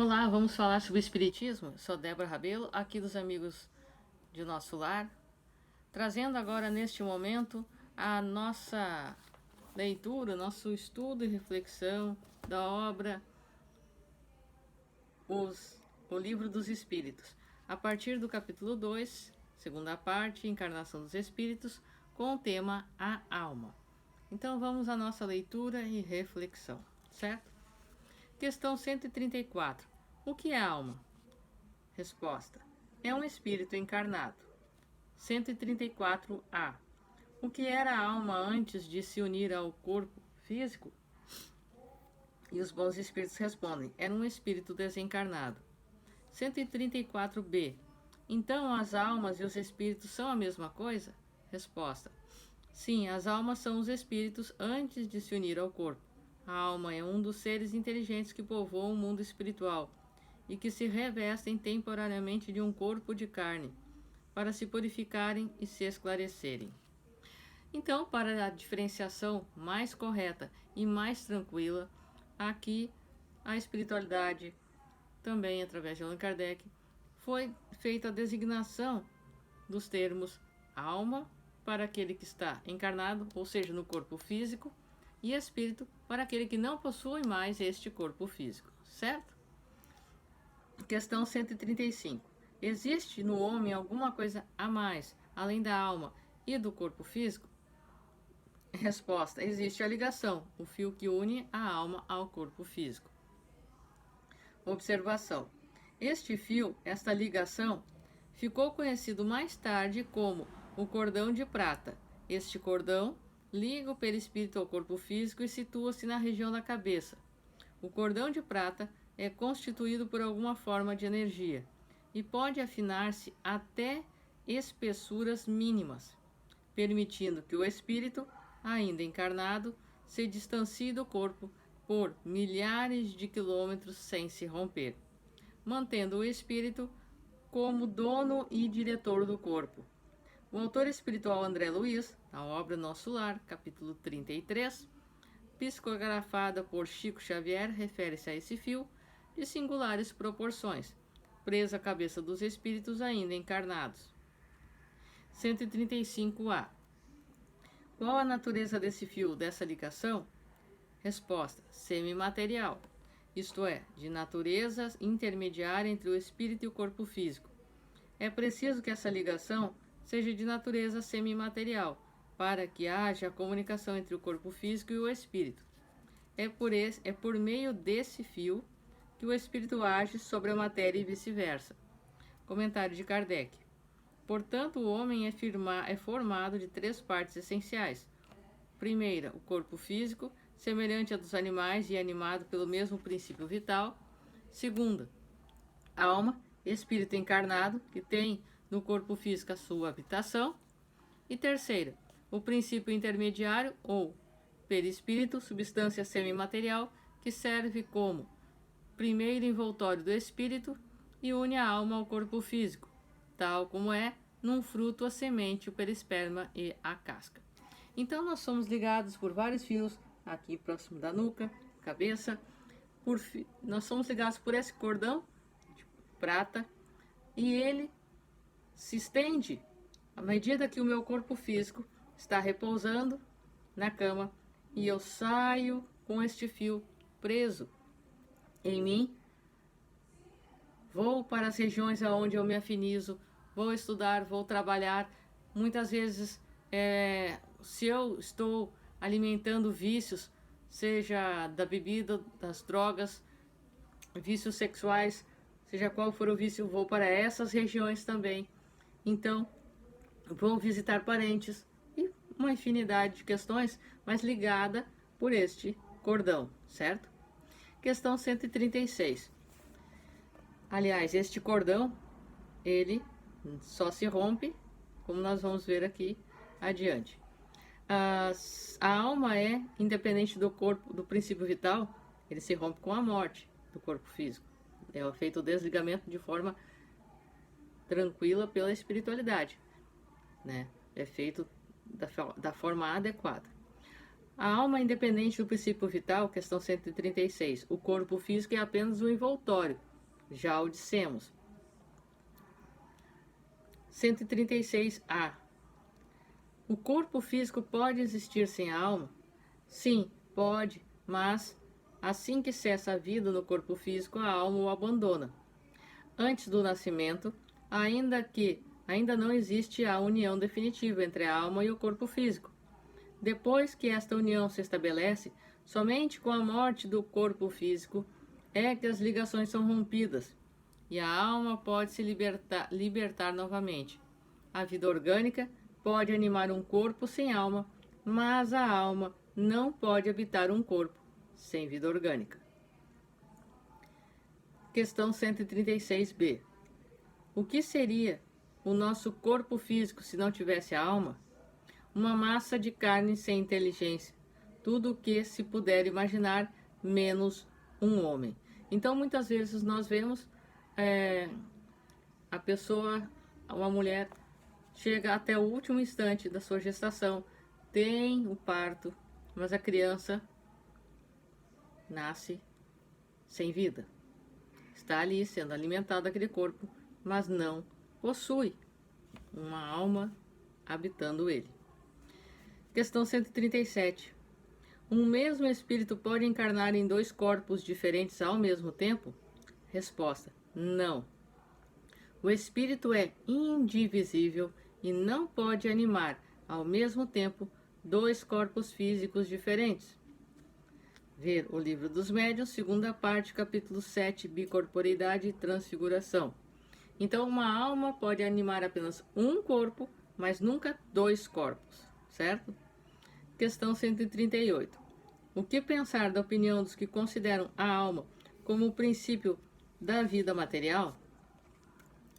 Olá, vamos falar sobre o Espiritismo? Sou Débora Rabelo, aqui dos Amigos de Nosso Lar, trazendo agora neste momento a nossa leitura, nosso estudo e reflexão da obra O Livro dos Espíritos, a partir do capítulo 2, segunda parte, Encarnação dos Espíritos, com o tema A Alma. Então vamos à nossa leitura e reflexão, certo? Questão 134. O que é alma? Resposta: é um espírito encarnado. 134A. O que era a alma antes de se unir ao corpo físico? E os bons espíritos respondem: era um espírito desencarnado. 134B. Então as almas e os espíritos são a mesma coisa? Resposta: sim, as almas são os espíritos antes de se unir ao corpo. A alma é um dos seres inteligentes que povoam o mundo espiritual e que se revestem temporariamente de um corpo de carne, para se purificarem e se esclarecerem. Então, para a diferenciação mais correta e mais tranquila, aqui a espiritualidade, também através de Allan Kardec, foi feita a designação dos termos alma para aquele que está encarnado, ou seja, no corpo físico, e espírito para aquele que não possui mais este corpo físico, certo? Questão 135. Existe no homem alguma coisa a mais, além da alma e do corpo físico? Resposta: existe a ligação, o fio que une a alma ao corpo físico. Observação: este fio, esta ligação, ficou conhecido mais tarde como o cordão de prata. Este cordão liga o perispírito ao corpo físico e situa-se na região da cabeça. O cordão de prata é constituído por alguma forma de energia e pode afinar-se até espessuras mínimas, permitindo que o espírito, ainda encarnado, se distancie do corpo por milhares de quilômetros sem se romper, mantendo o espírito como dono e diretor do corpo. O autor espiritual André Luiz, na obra Nosso Lar, capítulo 33, psicografada por Chico Xavier, refere-se a esse fio de singulares proporções, preso à cabeça dos espíritos ainda encarnados. 135A. Qual a natureza desse fio, dessa ligação? Resposta: semimaterial, isto é, de natureza intermediária entre o espírito e o corpo físico. É preciso que essa ligação seja de natureza semimaterial, para que haja a comunicação entre o corpo físico e o espírito. É por meio desse fio que o espírito age sobre a matéria e vice-versa. Comentário de Kardec. Portanto, o homem é formado de três partes essenciais. Primeira, o corpo físico, semelhante a dos animais e animado pelo mesmo princípio vital. Segunda, a alma, espírito encarnado, que tem no corpo físico a sua habitação. E terceira, o princípio intermediário, ou perispírito, substância semimaterial, que serve como primeiro envoltório do espírito e une a alma ao corpo físico, tal como é num fruto a semente, o perisperma e a casca. Então nós somos ligados por vários fios aqui próximo da nuca, cabeça, nós somos ligados por esse cordão de prata e ele se estende à medida que o meu corpo físico está repousando na cama e eu saio com este fio preso em mim, vou para as regiões aonde eu me afinizo, vou estudar, vou trabalhar. Muitas vezes, se eu estou alimentando vícios, seja da bebida, das drogas, vícios sexuais, seja qual for o vício, vou para essas regiões também. Então, vou visitar parentes e uma infinidade de questões, mas ligada por este cordão, certo? Questão 136. Aliás, este cordão, ele só se rompe, como nós vamos ver aqui adiante. A alma é independente do corpo, do princípio vital, ele se rompe com a morte do corpo físico. É feito o desligamento de forma tranquila pela espiritualidade, né? É feito da forma adequada. A alma é independente do princípio vital, questão 136. O corpo físico é apenas um envoltório, Já o dissemos. 136A. O corpo físico pode existir sem a alma? Sim, pode, mas assim que cessa a vida no corpo físico, a alma o abandona. Antes do nascimento, ainda não existe a união definitiva entre a alma e o corpo físico. Depois que esta união se estabelece, somente com a morte do corpo físico é que as ligações são rompidas e a alma pode se libertar novamente. A vida orgânica pode animar um corpo sem alma, mas a alma não pode habitar um corpo sem vida orgânica. Questão 136b. O que seria o nosso corpo físico se não tivesse a alma? Uma massa de carne sem inteligência, tudo o que se puder imaginar, menos um homem. Então, muitas vezes nós vemos a pessoa, uma mulher, chega até o último instante da sua gestação, tem o parto, mas a criança nasce sem vida. Está ali sendo alimentado aquele corpo, mas não possui uma alma habitando ele. Questão 137. Um mesmo espírito pode encarnar em dois corpos diferentes ao mesmo tempo? Resposta: não. O espírito é indivisível e não pode animar ao mesmo tempo dois corpos físicos diferentes. Ver o Livro dos Médiuns, segunda parte, capítulo 7, Bicorporeidade e Transfiguração. Então, uma alma pode animar apenas um corpo, mas nunca dois corpos, certo? Questão 138. O que pensar da opinião dos que consideram a alma como o princípio da vida material?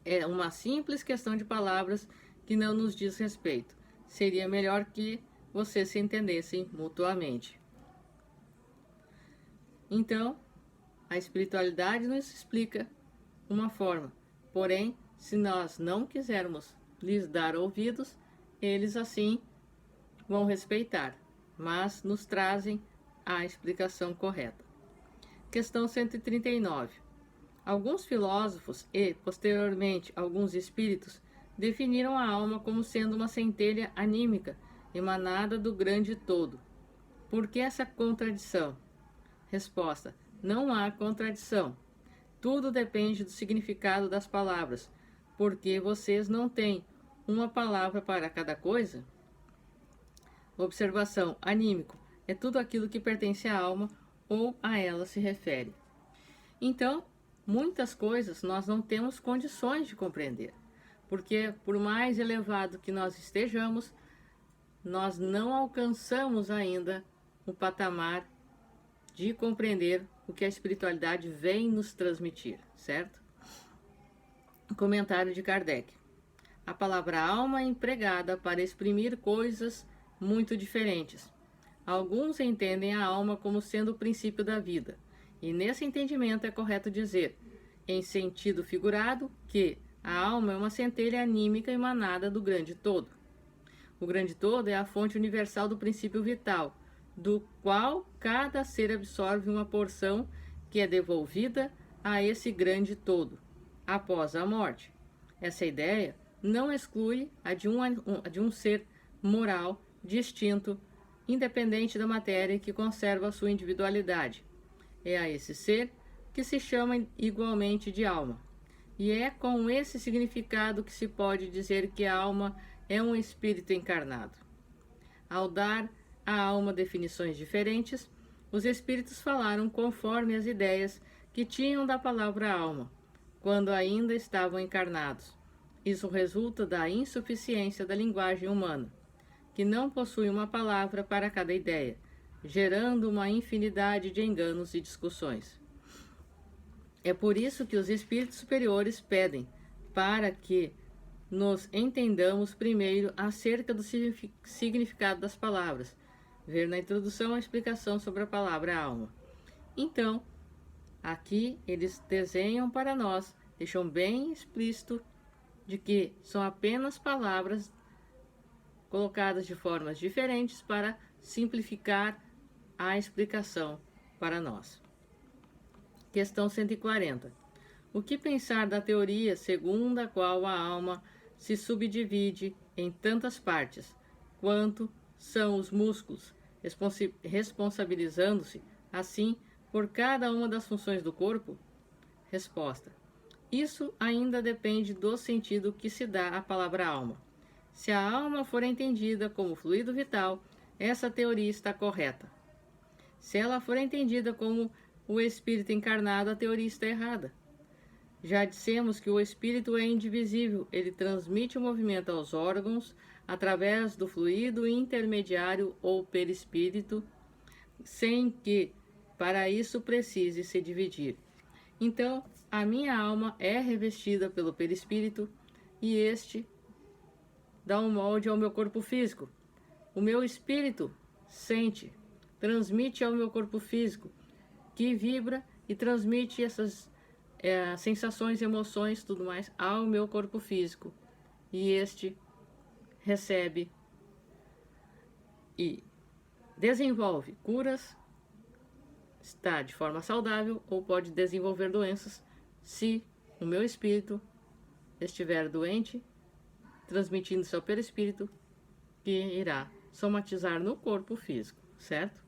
É uma simples questão de palavras que não nos diz respeito. Seria melhor que vocês se entendessem mutuamente. Então, a espiritualidade nos explica uma forma. Porém, se nós não quisermos lhes dar ouvidos, eles assim vão respeitar, mas nos trazem a explicação correta. Questão 139. Alguns filósofos e, posteriormente, alguns espíritos definiram a alma como sendo uma centelha anímica emanada do grande todo. Por que essa contradição? Resposta: não há contradição. Tudo depende do significado das palavras. Porque vocês não têm uma palavra para cada coisa? Observação: anímico é tudo aquilo que pertence à alma ou a ela se refere. Então, muitas coisas nós não temos condições de compreender, porque por mais elevado que nós estejamos, nós não alcançamos ainda o patamar de compreender o que a espiritualidade vem nos transmitir, certo? Comentário de Kardec. A palavra alma é empregada para exprimir coisas muito diferentes. Alguns entendem a alma como sendo o princípio da vida, e nesse entendimento é correto dizer, em sentido figurado, que a alma é uma centelha anímica emanada do grande todo. O grande todo é a fonte universal do princípio vital, do qual cada ser absorve uma porção que é devolvida a esse grande todo, após a morte. Essa ideia não exclui a de um ser moral, distinto, independente da matéria que conserva sua individualidade. É a esse ser que se chama igualmente de alma. E é com esse significado que se pode dizer que a alma é um espírito encarnado. Ao dar à alma definições diferentes, os espíritos falaram conforme as ideias que tinham da palavra alma, quando ainda estavam encarnados. Isso resulta da insuficiência da linguagem humana, que não possui uma palavra para cada ideia, gerando uma infinidade de enganos e discussões. É por isso que os espíritos superiores pedem para que nos entendamos primeiro acerca do significado das palavras. Ver na introdução a explicação sobre a palavra alma. Então, aqui eles desenham para nós, deixam bem explícito de que são apenas palavras colocadas de formas diferentes para simplificar a explicação para nós. Questão 140. O que pensar da teoria segundo a qual a alma se subdivide em tantas partes, quanto são os músculos, responsabilizando-se, assim, por cada uma das funções do corpo? Resposta: isso ainda depende do sentido que se dá à palavra alma. Se a alma for entendida como fluido vital, essa teoria está correta. Se ela for entendida como o espírito encarnado, a teoria está errada. Já dissemos que o espírito é indivisível, ele transmite o movimento aos órgãos através do fluido intermediário ou perispírito, sem que para isso precise se dividir. Então, a minha alma é revestida pelo perispírito e este dá um molde ao meu corpo físico. O meu espírito sente, transmite ao meu corpo físico, que vibra e transmite essas sensações, emoções, tudo mais, ao meu corpo físico. E este recebe e desenvolve curas, está de forma saudável, ou pode desenvolver doenças se o meu espírito estiver doente, transmitindo seu perispírito, que irá somatizar no corpo físico, certo?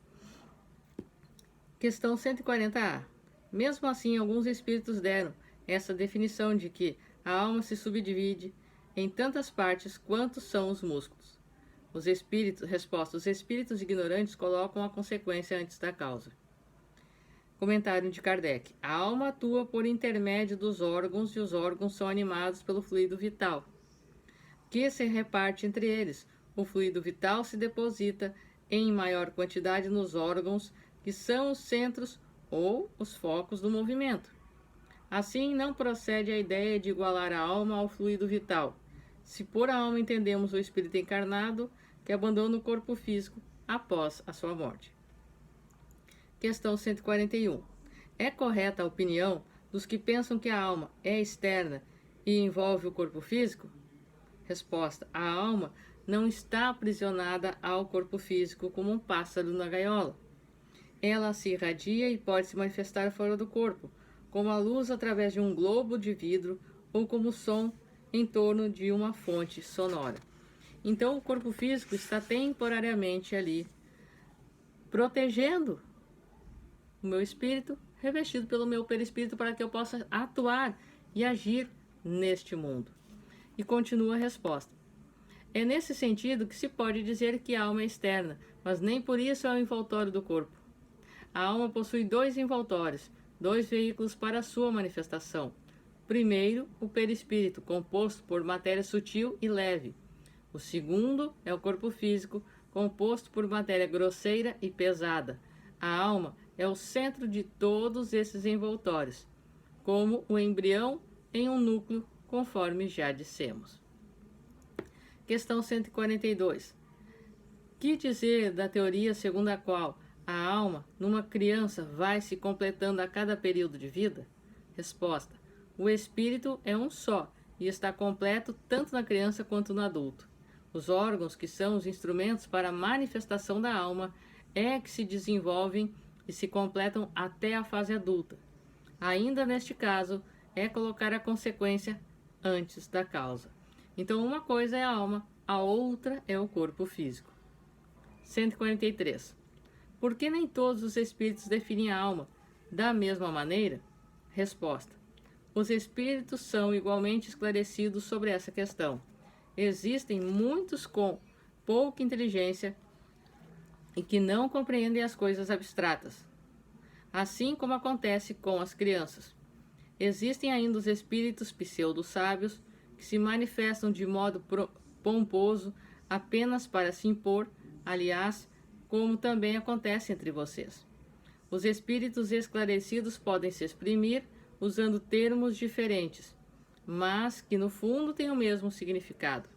Questão 140A. Mesmo assim, alguns espíritos deram essa definição de que a alma se subdivide em tantas partes quanto são os músculos. Resposta: os espíritos ignorantes colocam a consequência antes da causa. Comentário de Kardec: a alma atua por intermédio dos órgãos e os órgãos são animados pelo fluido vital, que se reparte entre eles. O fluido vital se deposita em maior quantidade nos órgãos, que são os centros ou os focos do movimento. Assim, não procede a ideia de igualar a alma ao fluido vital, se por alma entendemos o espírito encarnado que abandona o corpo físico após a sua morte. Questão 141. É correta a opinião dos que pensam que a alma é externa e envolve o corpo físico? Resposta: a alma não está aprisionada ao corpo físico como um pássaro na gaiola. Ela se irradia e pode se manifestar fora do corpo, como a luz através de um globo de vidro ou como som em torno de uma fonte sonora. Então, o corpo físico está temporariamente ali, protegendo o meu espírito, revestido pelo meu perispírito, para que eu possa atuar e agir neste mundo. E continua a resposta. É nesse sentido que se pode dizer que a alma é externa, mas nem por isso é o envoltório do corpo. A alma possui dois envoltórios, dois veículos para a sua manifestação. Primeiro, o perispírito, composto por matéria sutil e leve. O segundo é o corpo físico, composto por matéria grosseira e pesada. A alma é o centro de todos esses envoltórios, como o embrião em um núcleo, conforme já dissemos. Questão 142. Que dizer da teoria segundo a qual a alma, numa criança, vai se completando a cada período de vida? Resposta: o espírito é um só e está completo tanto na criança quanto no adulto. Os órgãos, que são os instrumentos para a manifestação da alma, é que se desenvolvem e se completam até a fase adulta. Ainda neste caso, é colocar a consequência antes da causa. Então, uma coisa é a alma, a outra é o corpo físico. 143. Por que nem todos os espíritos definem a alma da mesma maneira? Resposta: os espíritos são igualmente esclarecidos sobre essa questão. Existem muitos com pouca inteligência e que não compreendem as coisas abstratas, assim como acontece com as crianças. Existem ainda os espíritos pseudo-sábios que se manifestam de modo pomposo apenas para se impor, aliás, como também acontece entre vocês. Os espíritos esclarecidos podem se exprimir usando termos diferentes, mas que no fundo têm o mesmo significado,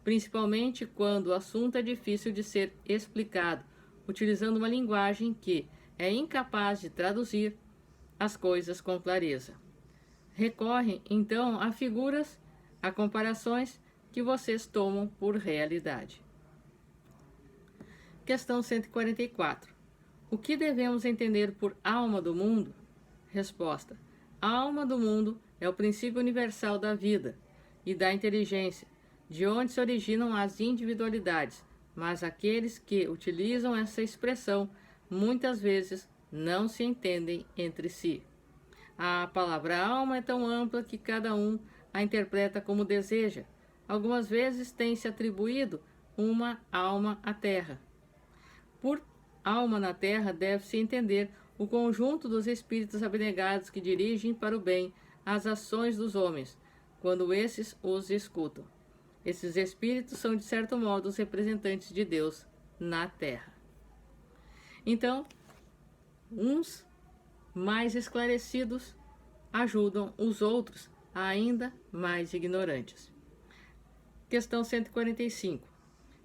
principalmente quando o assunto é difícil de ser explicado, utilizando uma linguagem que é incapaz de traduzir as coisas com clareza. Recorrem, então, a figuras, a comparações que vocês tomam por realidade. Questão 144. O que devemos entender por alma do mundo? Resposta: A alma do mundo é o princípio universal da vida e da inteligência, de onde se originam as individualidades, mas aqueles que utilizam essa expressão muitas vezes não se entendem entre si. A palavra alma é tão ampla que cada um a interpreta como deseja. Algumas vezes tem-se atribuído uma alma à terra. Por alma na terra deve-se entender o conjunto dos espíritos abnegados que dirigem para o bem as ações dos homens, quando esses os escutam. Esses espíritos são, de certo modo, os representantes de Deus na terra. Então, uns mais esclarecidos ajudam os outros ainda mais ignorantes. Questão 145.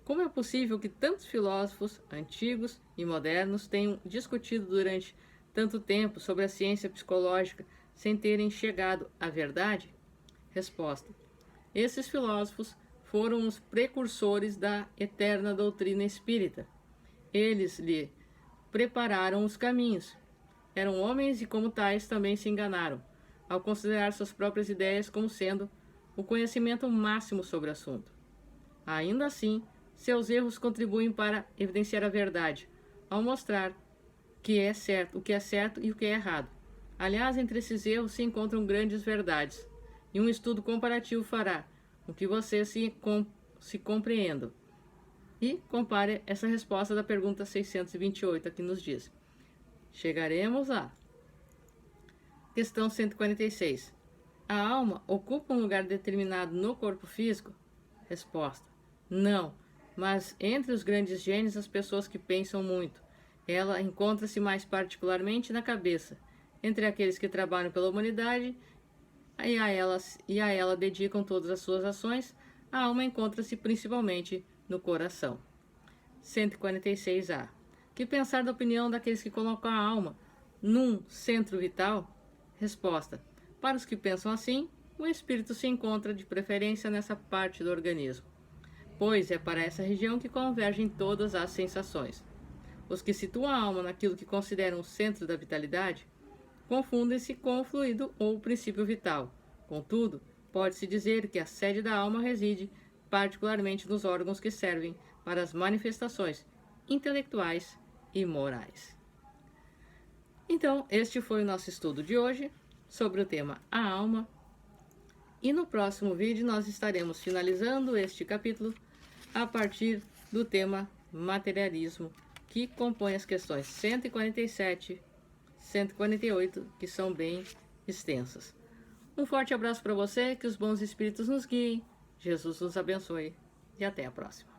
Como é possível que tantos filósofos antigos e modernos tenham discutido durante tanto tempo sobre a ciência psicológica sem terem chegado à verdade? Resposta. Esses filósofos foram os precursores da eterna doutrina espírita. Eles lhe prepararam os caminhos. Eram homens e, como tais, também se enganaram, ao considerar suas próprias ideias como sendo o conhecimento máximo sobre o assunto. Ainda assim, seus erros contribuem para evidenciar a verdade, ao mostrar o que é certo e o que é errado. Aliás, entre esses erros se encontram grandes verdades, e um estudo comparativo fará com que vocês se compreendam. E compare essa resposta da pergunta 628, aqui nos diz. Chegaremos lá. Questão 146. A alma ocupa um lugar determinado no corpo físico? Resposta. Não, mas entre os grandes gênios, as pessoas que pensam muito. Ela encontra-se mais particularmente na cabeça. Entre aqueles que trabalham pela humanidade e a ela dedicam todas as suas ações, a alma encontra-se principalmente no coração. 146A. Que pensar da opinião daqueles que colocam a alma num centro vital? Resposta. Para os que pensam assim, o espírito se encontra de preferência nessa parte do organismo, pois é para essa região que convergem todas as sensações. Os que situam a alma naquilo que consideram o centro da vitalidade confundem-se com o fluido ou o princípio vital. Contudo, pode-se dizer que a sede da alma reside particularmente nos órgãos que servem para as manifestações intelectuais e morais. Então, este foi o nosso estudo de hoje sobre o tema A Alma. E no próximo vídeo nós estaremos finalizando este capítulo a partir do tema materialismo, que compõe as questões 147, 148, que são bem extensas. Um forte abraço para você, que os bons espíritos nos guiem, Jesus nos abençoe e até a próxima.